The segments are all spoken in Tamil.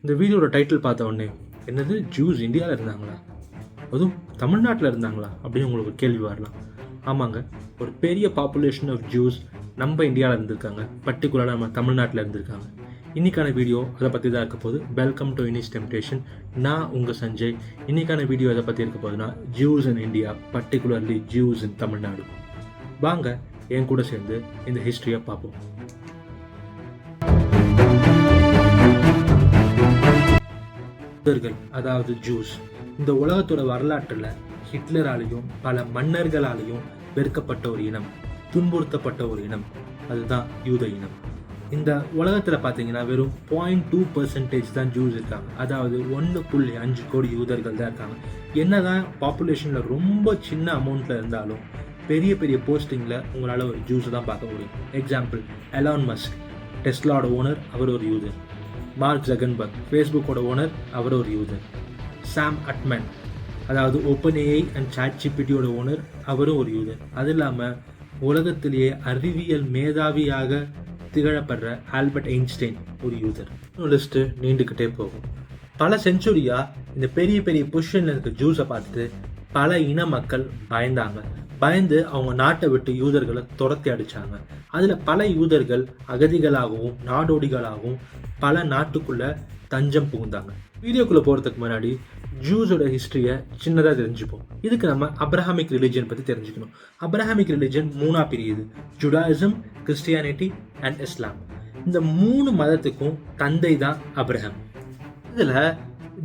இந்த வீடியோட டைட்டில் பார்த்த உடனே என்னது ஜூஸ் இந்தியாவில் இருந்தாங்களா, அதுவும் தமிழ்நாட்டில் இருந்தாங்களா அப்படின்னு உங்களுக்கு கேள்வி வரலாம். ஆமாங்க, ஒரு பெரிய பாப்புலேஷன் ஆஃப் ஜூஸ் நம்ம இந்தியாவில் இருந்திருக்காங்க, பர்டிகுலராக நம்ம தமிழ்நாட்டில் இருந்திருக்காங்க. இன்றைக்கான வீடியோ அதை பற்றி தான் இருக்க போகுது. வெல்கம் டு இனிஸ் டெம்டேஷன். நான் உங்கள் சஞ்சய். இன்றைக்கான வீடியோ எதை பற்றி இருக்க போகுதுன்னா juice in India, particularly juice in Tamil Nadu. வாங்க என் கூட சேர்ந்து இந்த ஹிஸ்ட்ரியை பார்ப்போம். அதாவது ஜூஸ் இந்த உலகத்தோட வரலாற்றில் ஹிட்லராலையும் பல மன்னர்களாலையும் வெறுக்கப்பட்ட ஒரு இனம், துன்புறுத்தப்பட்ட ஒரு இனம், அதுதான் யூத இனம். இந்த உலகத்தில் பார்த்தீங்கன்னா வெறும் 0.2% தான் ஜூஸ் இருக்காங்க. அதாவது 1.5 கோடி யூதர்கள் தான் இருக்காங்க. என்னதான் பாப்புலேஷனில் ரொம்ப சின்ன அமௌண்ட்டில் இருந்தாலும் பெரிய பெரிய போஸ்டிங்கில் உங்களால் ஒரு ஜூஸை தான் பார்க்க முடியும். எக்ஸாம்பிள், எலான் மஸ்க், டெஸ்லாவோட ஓனர், அவர் ஒரு யூதர். மார்க் ஜகன்பர்க், ஃபேஸ்புக்கோட ஓனர், அவர் ஒரு யூதர். சாம் அட்மன், அதாவது ஓப்பன்ஏஐ அண்ட் சாட்ஜிபிடியோட ஓனர், அவரும் ஒரு யூதர். அது இல்லாமல் உலகத்திலேயே அறிவியல் மேதாவியாக திகழப்படுற ஆல்பர்ட் ஐன்ஸ்டைன் ஒரு யூதர். லிஸ்ட்டு நீண்டுக்கிட்டே போகும். பல செஞ்சுரியாக இந்த பெரிய பெரிய பொசிஷனில் இருக்க ஜூஸை பார்த்துட்டு பல இன மக்கள் பயந்து அவங்க நாட்டை விட்டு யூதர்களை துரத்தி அடித்தாங்க. அதில் பல யூதர்கள் அகதிகளாகவும் நாடோடிகளாகவும் பல நாட்டுக்குள்ள தஞ்சம் புகுந்தாங்க. வீடியோக்குள்ளே போகிறதுக்கு முன்னாடி ஜூஸோட ஹிஸ்ட்ரியை சின்னதாக தெரிஞ்சுப்போம். இதுக்கு நம்ம அப்ரஹாமிக் ரிலிஜன் பற்றி தெரிஞ்சுக்கணும். அப்ரஹாமிக் ரிலிஜன் 3 பிரியுது: ஜுடாயிசம், கிறிஸ்டியானிட்டி அண்ட் இஸ்லாம். இந்த 3 மதத்துக்கும் தந்தை தான் அப்ரஹாம். இதில்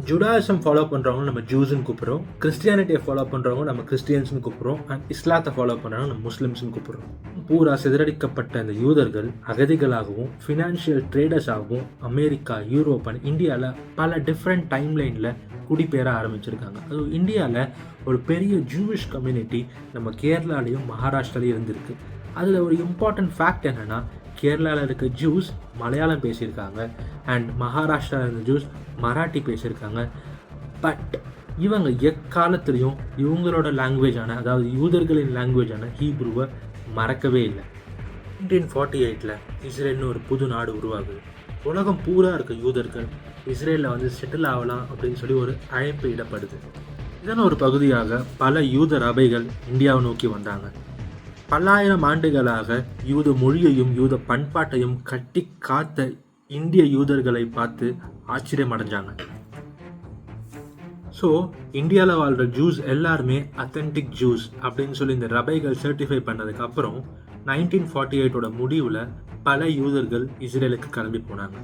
ஜுடாயிசம் ஃபாலோ பண்ணுறவங்க நம்ம ஜூஸ்ன்னு கூப்பிட்றோம், கிறிஸ்டியானிட்டியை ஃபாலோ பண்ணுறவங்க நம்ம கிறிஸ்டியன்ஸ்னு கூப்பிட்றோம், அண்ட் இஸ்லாத்தை ஃபாலோ பண்ணுறவங்க நம்ம முஸ்லிம்ஸ்னு கூப்பிட்றோம். பூரா சிதறடிக்கப்பட்ட இந்த யூதர்கள் அகதிகளாகவும் ஃபினான்ஷியல் ட்ரேடர்ஸாகவும் அமெரிக்கா, யூரோப் அண்ட் இந்தியாவில் பல டிஃப்ரெண்ட் டைம்லைனில் குடிபெயர ஆரம்பிச்சிருக்காங்க. அதுவும் இந்தியாவில் ஒரு பெரிய ஜூவிஷ் கம்யூனிட்டி நம்ம கேரளாலையும் மகாராஷ்டிராலையும் இருந்திருக்கு. அதில் ஒரு இம்பார்ட்டன்ட் ஃபேக்ட் என்னென்னா, கேரளாவில் இருக்க ஜூஸ் மலையாளம் பேசியிருக்காங்க அண்ட் மகாராஷ்டிராவில் இருந்த ஜூஸ் மராட்டி பேசியிருக்காங்க. பட் இவங்க எக்காலத்துலேயும் இவங்களோட லாங்குவேஜான, அதாவது யூதர்களின் லாங்குவேஜான ஹீப்ருவை மறக்கவே இல்லை. 1948 இஸ்ரேல்னு ஒரு புது நாடு உருவாகுது. உலகம் பூரா இருக்க யூதர்கள் இஸ்ரேலில் வந்து செட்டில் ஆகலாம் அப்படின்னு சொல்லி ஒரு அழைப்பு இடப்படுது. இதன் ஒரு பகுதியாக பல யூத ரபைகள் இந்தியாவை நோக்கி வந்தாங்க. பல்லாயிரம் ஆண்டுகளாக யூத மொழியையும் யூத பண்பாட்டையும் கட்டி காத்த இந்திய யூதர்களை பார்த்து ஆச்சரியம் அடைஞ்சாங்க. ஸோ இந்தியாவில் வாழ்கிற ஜூஸ் எல்லாருமே அத்தன்டிக் ஜூஸ் அப்படின்னு சொல்லி இந்த ரபைகள் சர்டிஃபை பண்ணதுக்கப்புறம் 1948 முடிவில் பல யூதர்கள் இஸ்ரேலுக்கு கிளம்பி போனாங்க.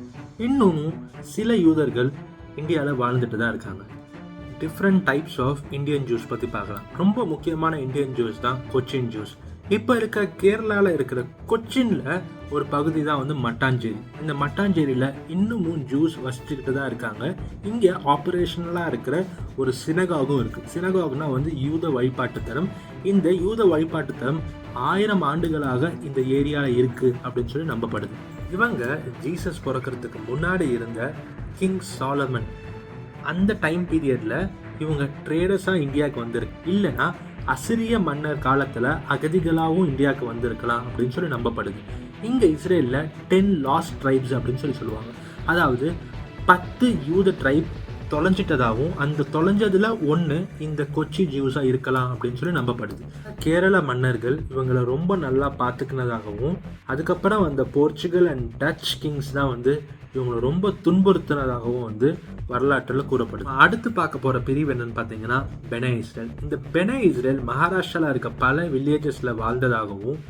இன்னமும் சில யூதர்கள் இந்தியாவில் வாழ்ந்துட்டு தான் இருக்காங்க. Different types of Indian juice பற்றி பார்க்கலாம். ரொம்ப முக்கியமான இந்தியன் ஜூஸ் தான் கொச்சின் ஜூஸ். இப்போ இருக்க கேரளாவில் இருக்கிற கொச்சினில் ஒரு பகுதி தான் வந்து மட்டாஞ்சேரி. இந்த மட்டாஞ்சேரியில் இன்னமும் ஜூஸ் வசிச்சுக்கிட்டு தான் இருக்காங்க. இங்கே ஆப்ரேஷனலாக இருக்கிற ஒரு சினகாகும் இருக்குது. சினகாகுனா வந்து யூத வழிபாட்டுத்தலம். இந்த யூத வழிபாட்டுத்தலம் 1000 ஆண்டுகளாக இந்த ஏரியாவில் இருக்குது அப்படின்னு சொல்லி நம்பப்படுது. இவங்க ஜீசஸ் பிறக்கிறதுக்கு முன்னாடி இருந்த கிங் சாலமன் அந்த டைம் பீரியடில் இவங்க ட்ரேடர்ஸாக இந்தியாவுக்கு வந்திருக்கு. இல்லைன்னா அசிரிய மன்னர் காலத்தில் அகதிகளாகவும் இந்தியாவுக்கு வந்திருக்கலாம் அப்படின்னு சொல்லி நம்பப்படுது. இங்கே இஸ்ரேலில் 10 லாஸ்ட் ட்ரைப்ஸ் அப்படின்னு சொல்லி சொல்லுவாங்க. அதாவது 10 யூத ட்ரைப் தொலைஞ்சிட்டதாகவும் அந்த தொலைஞ்சதில் ஒன்று இந்த கொச்சி ஜூஸாக இருக்கலாம் அப்படின்னு சொல்லி நம்பப்படுது. கேரள மன்னர்கள் இவங்களை ரொம்ப நல்லா பார்த்துக்கினதாகவும் அதுக்கப்புறம் வந்த போர்ச்சுகல் அண்ட் டச் கிங்ஸ் தான் வந்து இவங்களை ரொம்ப துன்புறுத்தினதாகவும் வந்து வரலாற்றில் கூறப்படுது. அடுத்து பார்க்க போகிற பிரிவு என்னன்னு பார்த்தீங்கன்னா பெனே இஸ்ரேல். இந்த பெனே இஸ்ரேல் மகாராஷ்டிராவில் இருக்க பல வில்லேஜஸில் வாழ்ந்ததாகவும்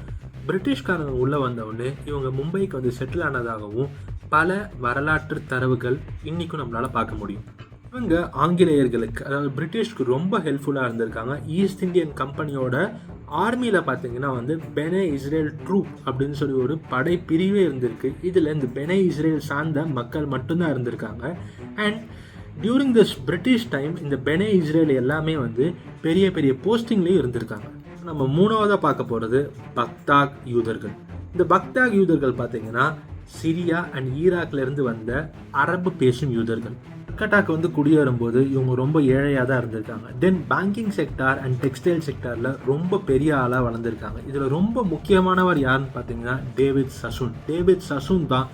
பிரிட்டிஷ்காரங்க உள்ளே வந்தவுடனே இவங்க மும்பைக்கு வந்து செட்டில் ஆனதாகவும் பல வரலாற்று தரவுகள் இன்றைக்கும் நம்மளால் பார்க்க முடியும். இவங்க ஆங்கிலேயர்களுக்கு, அதாவது பிரிட்டிஷ்க்கு ரொம்ப ஹெல்ப்ஃபுல்லாக இருந்திருக்காங்க. ஈஸ்ட் இந்தியன் கம்பெனியோட ஆர்மியில் பார்த்தீங்கன்னா வந்து பெனே இஸ்ரேல் ட்ரூப் அப்படின்னு சொல்லி ஒரு படை பிரிவே இருந்திருக்கு. இதில் இந்த பெனே இஸ்ரேல் சார்ந்த மக்கள் மட்டும்தான் இருந்திருக்காங்க. And during this British time இந்த பெனே இஸ்ரேல் எல்லாமே வந்து பெரிய பெரிய போஸ்டிங்லேயும் இருந்திருக்காங்க. நம்ம 3ஆவதாக பார்க்க போகிறது பக்தாக் யூதர்கள். இந்த பக்தாக் யூதர்கள் பார்த்தீங்கன்னா சிரியா அண்ட் ஈராக்லேருந்து வந்த அரபு பேசும் யூதர்கள். கல்கட்டாக்கு வந்து குடியேறும்போது இவங்க ரொம்ப ஏழையாக தான் இருந்திருக்காங்க. தென் பேங்கிங் செக்டார் அண்ட் டெக்ஸ்டைல் செக்டாரில் ரொம்ப பெரிய ஆளாக வளர்ந்துருக்காங்க. இதில் ரொம்ப முக்கியமானவர் யாருன்னு பார்த்தீங்கன்னா டேவிட் சசூன். டேவிட் சசூன் தான்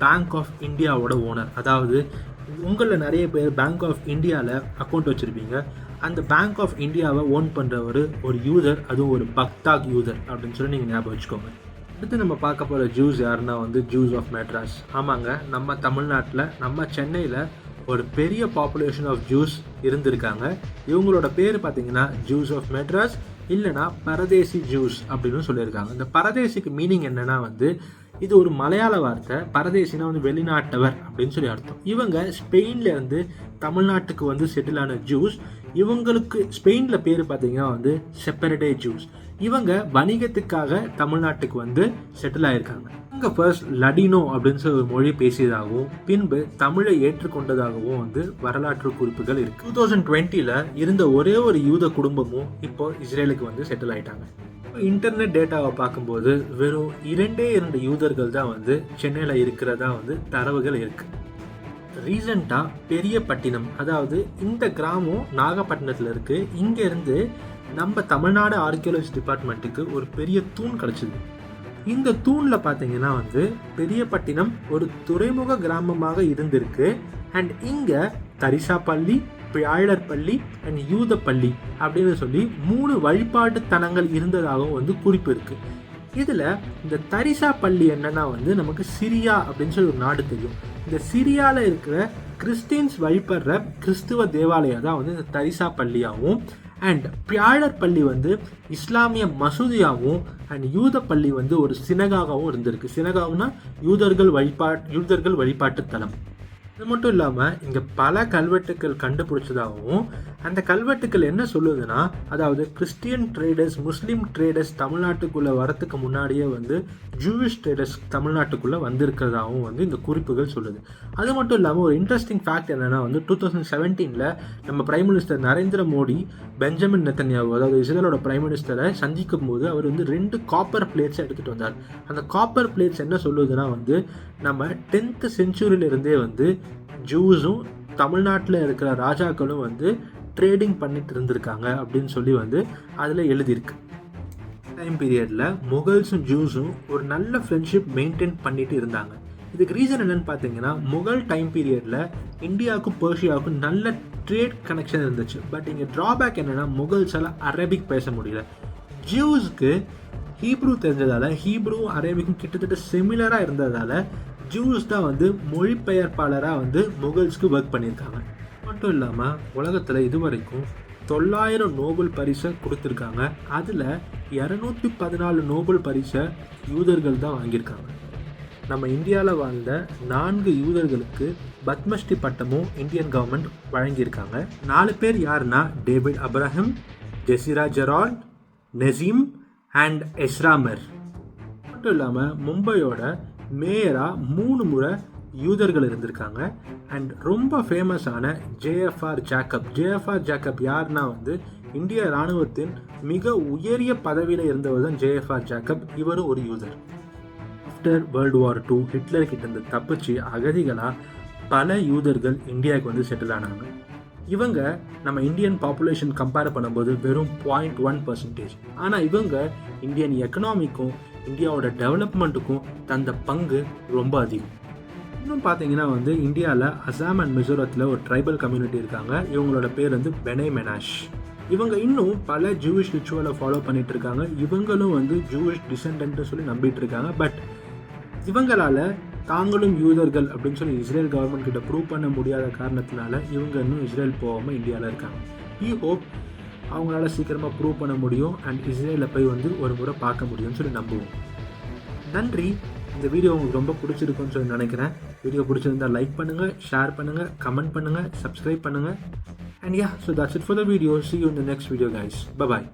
பேங்க் ஆஃப் இந்தியாவோட ஓனர். அதாவது உங்களில் நிறைய பேர் பேங்க் ஆஃப் இந்தியாவில் அக்கௌண்ட் வச்சுருப்பீங்க. அந்த பேங்க் ஆஃப் இந்தியாவை ஓன் பண்ணுறவர் ஒரு யூதர், அதுவும் ஒரு பக்தாக் யூதர் அப்படின்னு சொல்லி நீங்கள் ஞாபகம் வச்சுக்கோங்க. அடுத்து நம்ம பார்க்க போகிற ஜூஸ் யாருன்னா ஜூஸ் ஆஃப் மெட்ராஸ். ஆமாங்க, நம்ம தமிழ்நாட்டில் நம்ம சென்னையில் ஒரு பெரிய பாப்புலேஷன் ஆஃப் ஜூஸ் இருந்திருக்காங்க. இவங்களோட பேர் பார்த்தீங்கன்னா ஜூஸ் ஆஃப் மெட்ராஸ், இல்லைனா பரதேசி ஜூஸ் அப்படின்னு சொல்லியிருக்காங்க. இந்த பரதேசிக்கு மீனிங் என்னன்னா இது ஒரு மலையாள வார்த்தை. பரதேசினா வெளிநாட்டவர் அப்படின்னு சொல்லி அர்த்தம். இவங்க ஸ்பெயின்லேருந்து தமிழ்நாட்டுக்கு செட்டில் ஆன ஜூஸ். இவங்களுக்கு ஸ்பெயினில் பேர் பார்த்தீங்கன்னா செப்பரடே ஜூஸ். இவங்க வணிகத்துக்காக தமிழ்நாட்டுக்கு செட்டில் ஆயிருக்காங்க. இவங்க ஃபர்ஸ்ட் லடினோ அப்படின்னு சொல்லி ஒரு மொழி பேசியதாகவும் பின்பு தமிழை ஏற்றுக்கொண்டதாகவும் வரலாற்று குறிப்புகள் இருக்கு. 2020 இருந்த ஒரே ஒரு யூத குடும்பமும் இப்போ இஸ்ரேலுக்கு செட்டில் ஆயிட்டாங்க. இன்டர்நெட் டேட்டாவை பார்க்கும்போது வெறும் 2 யூதர்கள் தான் சென்னையில் இருக்கிறதா தரவுகள் இருக்கு. ரீசெண்டாக பெரியப்பட்டினம், அதாவது இந்த கிராமம் நாகப்பட்டினத்தில் இருக்கு. இங்கேருந்து நம்ம தமிழ்நாடு ஆர்கியாலஜி டிபார்ட்மெண்ட்டுக்கு ஒரு பெரிய தூண் கிடச்சிது. இந்த தூணில் பார்த்தீங்கன்னா பெரியப்பட்டினம் ஒரு துறைமுக கிராமமாக இருந்திருக்கு. அண்ட் இங்கே தரிசா பள்ளி, பியாழர் பள்ளி அண்ட் யூத பள்ளி அப்படின்னு சொல்லி 3 வழிபாட்டு தலங்கள் இருந்ததாகவும் குறிப்பு இருக்கு. இதில் இந்த தரிசா பள்ளி என்னன்னா நமக்கு சிரியா அப்படின்னு சொல்லி ஒரு நாடு தெரியும். இந்த சிரியாவில் இருக்கிற கிறிஸ்டியன்ஸ் வழிபடுற கிறிஸ்துவ தேவாலயம் தான் இந்த தரிசா பள்ளியாகவும், அண்ட் பியாழர் பள்ளி இஸ்லாமிய மசூதியாகவும், அண்ட் யூத பள்ளி ஒரு சினகாகவும் இருந்திருக்கு. சினகாவுனா யூதர்கள் வழிபாட்டு தலம். இது மட்டும் இல்லாமல் இங்கே பல கல்வெட்டுக்கள் கண்டுபிடிச்சதாகவும், அந்த கல்வெட்டுக்கள் என்ன சொல்லுதுன்னா, அதாவது கிறிஸ்டியன் ட்ரேடர்ஸ், முஸ்லீம் ட்ரேடர்ஸ் தமிழ்நாட்டுக்குள்ளே வரத்துக்கு முன்னாடியே ஜூவிஷ் ட்ரேடர்ஸ் தமிழ்நாட்டுக்குள்ளே வந்திருக்கிறதாகவும் இந்த குறிப்புகள் சொல்லுது. அது மட்டும் இல்லாமல் ஒரு இன்ட்ரெஸ்டிங் ஃபேக்ட் என்னென்னா 2017 நம்ம prime minister Narendra Modi Benjamin Netanyahu, அதாவது இஸ்ரேலோட பிரைம் மினிஸ்டரை சந்திக்கும் போது அவர் 2 காப்பர் பிளேட்ஸை எடுத்துகிட்டு வந்தார். அந்த காப்பர் பிளேட்ஸ் என்ன சொல்லுதுன்னா நம்ம 10th செஞ்சுரியிலிருந்தே ஜூஸும் தமிழ்நாட்டில் இருக்கிற ராஜாக்களும் ட்ரேடிங் பண்ணிட்டு இருந்திருக்காங்க அப்படின்னு சொல்லி அதில் எழுதியிருக்கு. டைம் பீரியடில் முகல்ஸும் ஜூஸும் ஒரு நல்ல ஃப்ரெண்ட்ஷிப் மெயின்டைன் பண்ணிட்டு இருந்தாங்க. இதுக்கு ரீசன் என்னன்னு பார்த்தீங்கன்னா, முகல் டைம் பீரியடில் இந்தியாவுக்கும் பர்ஷியாவுக்கும் நல்ல ட்ரேட் கனெக்ஷன் இருந்துச்சு. பட் இங்கே ட்ராபேக் என்னென்னா, முகல்ஸால் அரபிக் பேச முடியல. ஜூஸ்க்கு ஹீப்ரூ தெரிஞ்சதால், ஹீப்ரூவும் அரபிக்கும் கிட்டத்தட்ட சிமிலராக இருந்ததால் ஜூஸ் தான் மொழிபெயர்ப்பாளராக முகல்ஸ்க்கு ஒர்க் பண்ணியிருக்காங்க. மட்டும் இல்லாமல் உலகத்தில் இதுவரைக்கும் 900 நோபல் பரிசை கொடுத்துருக்காங்க. அதில் 214 நோபல் பரிசை யூதர்கள் தான் வாங்கியிருக்காங்க. நம்ம இந்தியாவில் வாழ்ந்த 4 யூதர்களுக்கு பத்மஸ்ரீ பட்டமும் இந்தியன் கவர்மெண்ட் வழங்கியிருக்காங்க. 4 பேர் யாருன்னா, டேவிட் அப்ரஹாம், ஜெசிரா ஜெரால்ட், நசீம் அண்ட் எஸ்ராமர். மட்டும் இல்லாமல் மும்பையோட மேயராக 3 முறை யூதர்கள் இருந்திருக்காங்க. அண்ட் ரொம்ப ஃபேமஸான ஜேஎஃப்ஆர் ஜேக்கப் யாருன்னா இந்திய இராணுவத்தின் மிக உயரிய பதவியில் இருந்தவர் தான் ஜேஎஃப்ஆர் ஜேக்கப். இவரும் ஒரு யூதர். After World War II Hitler கிட்ட இருந்து தப்பிச்சு அகதிகளாக பல யூதர்கள் இந்தியாவுக்கு செட்டில் ஆனாங்க. இவங்க நம்ம இந்தியன் பாப்புலேஷன் கம்பேர் பண்ணும்போது வெறும் 0.1%. ஆனால் இவங்க இந்தியன் எக்கனாமிக்கும் இந்தியாவோட டெவலப்மெண்ட்டுக்கும் தந்த பங்கு ரொம்ப அதிகம். இன்னும் பார்த்தீங்கன்னா இந்தியாவில் அசாம் அண்ட் மிசோரத்தில் ஒரு ட்ரைபல் கம்யூனிட்டி இருக்காங்க. இவங்களோட பேர் பெனை மெனாஷ். இவங்க இன்னும் பல ஜூவிஷ் ரிச்சுவலை ஃபாலோ பண்ணிட்டு இருக்காங்க. இவங்களும் ஜூவிஷ் டிசெண்டன்ட்னு சொல்லி நம்பிட்டு இருக்காங்க. பட் இவங்களால தாங்களும் யூதர்கள் அப்படின்னு சொல்லி இஸ்ரேல் கவர்மெண்ட் கிட்ட ப்ரூவ் பண்ண முடியாத காரணத்தினால இவங்க இன்னும் இஸ்ரேல் போகாமல் இந்தியாவில் இருக்காங்க. ஹோப் அவங்களால சீக்கிரமாக ப்ரூவ் பண்ண முடியும் அண்ட் இஸ்ரேலில் போய் ஒரு முறை பார்க்க முடியும்னு சொல்லி நம்புவோம். நன்றி. இந்த வீடியோ உங்களுக்கு ரொம்ப பிடிச்சிருக்குன்னு சொல்லி நினைக்கிறேன். வீடியோ பிடிச்சிருந்தால் லைக் பண்ணுங்கள், ஷேர் பண்ணுங்கள், கமெண்ட் பண்ணுங்கள், சப்ஸ்கிரைப் பண்ணுங்கள். And yeah, so that's it for the video. See you in the next video, guys. Bye-bye.